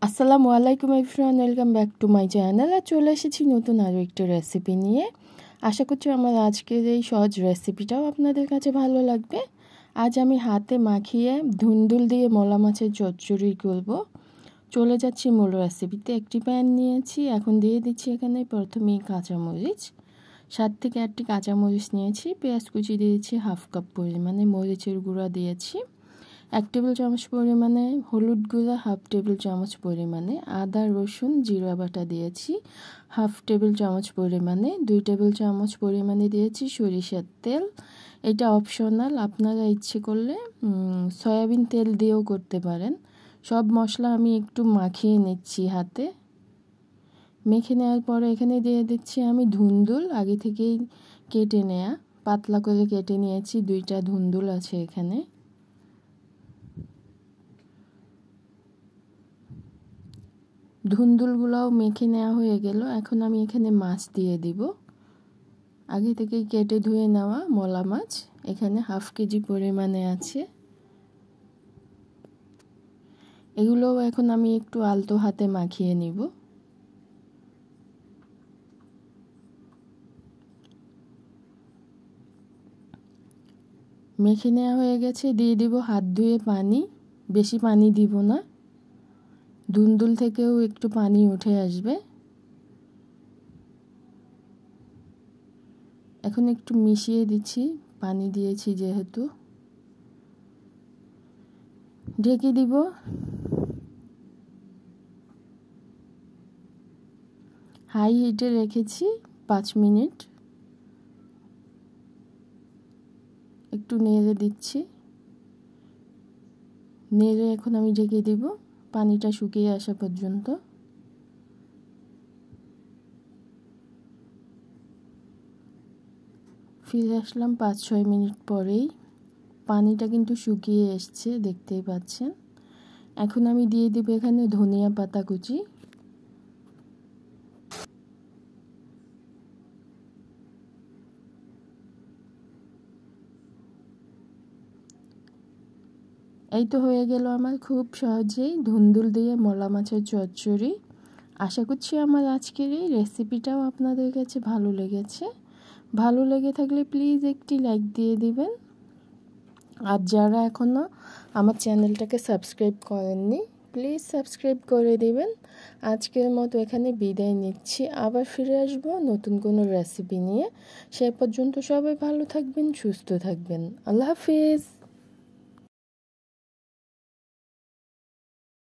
আসসালামু আলাইকুম everyone, welcome back to my channel. আর চলে এসেছি নতুন আরও একটা রেসিপি নিয়ে। আশা করছি আমার আজকের এই সহজ রেসিপিটাও আপনাদের কাছে ভালো লাগবে। আজ আমি হাতে মাখিয়ে ধুন্দুল দিয়ে মলা মাছের চচ্চড়ি করব। চলে যাচ্ছি মূল রেসিপিতে। একটি প্যান নিয়েছি, এখন দিয়ে দিচ্ছি এখানে প্রথমেই কাঁচামরিচ, 7 থেকে 8টি কাঁচামরিচ নিয়েছি। পেঁয়াজ কুচি দিয়েছি হাফ কাপ পরিমাণে, মরিচের গুঁড়া দিয়েছি 1 টেবিল চামচ পরিমাণে, হলুদ গুঁড়া হাফ টেবিল চামচ পরিমাণে, আদা রসুন জিরা বাটা দিয়েছি হাফ টেবিল চামচ পরিমাণে, 2 টেবিল চামচ পরিমাণে দিয়েছি সরিষার তেল। এটা অপশনাল, আপনারা ইচ্ছে করলে সয়াবিন তেল দিয়েও করতে পারেন। সব মশলা আমি একটু মাখিয়ে নিচ্ছি হাতে। মেখে নেওয়ার পরে এখানে দিয়ে দিচ্ছি আমি ধুন্দুল, আগে থেকেই কেটে নেওয়া, পাতলা করে কেটে নিয়েছি। 2টা ধুন্দুল আছে এখানে। ধুন্দুলগুলোও মেখে নেওয়া হয়ে গেল। এখন আমি এখানে মাছ দিয়ে দিব। আগে থেকেই কেটে ধুয়ে নেওয়া মলা মাছ এখানে হাফ কেজি পরিমাণে আছে। এগুলোও এখন আমি একটু আলতো হাতে মাখিয়ে নিব। মেখে নেওয়া হয়ে গেছে, দিয়ে দিব হাত ধুয়ে পানি। বেশি পানি দিব না, ধুন্দুল থেকেও একটু পানি উঠে আসবে। এখন একটু মিশিয়ে দিচ্ছি, পানি দিয়েছি যেহেতু। ঢেকে দিব। হাই হিটে রেখেছি 5 মিনিট। একটু নেড়ে দিচ্ছি, নেড়ে এখন আমি ঢেকে দিব পানিটা শুকিয়ে আসা পর্যন্ত। ফিরে আসলাম 5-6 মিনিট পরেই। পানিটা কিন্তু শুকিয়ে এসছে, দেখতেই পাচ্ছেন। এখন আমি দিয়ে দিব এখানে ধনিয়া পাতা কুচি। এই তো হয়ে গেল আমার খুব সহজেই ধুন্দুল দিয়ে মলা মাছের চচ্চড়ি। আশা করছি আমার আজকের এই রেসিপিটাও আপনাদের কাছে ভালো লেগেছে। ভালো লেগে থাকলে প্লিজ একটি লাইক দিয়ে দিবেন। আর যারা এখনও আমার চ্যানেলটাকে সাবস্ক্রাইব করেননি, প্লিজ সাবস্ক্রাইব করে দিবেন। আজকের মতো এখানে বিদায় নিচ্ছি, আবার ফিরে আসবো নতুন কোনো রেসিপি নিয়ে। সে পর্যন্ত সবাই ভালো থাকবেন, সুস্থ থাকবেন। আল্লাহ হাফিজ।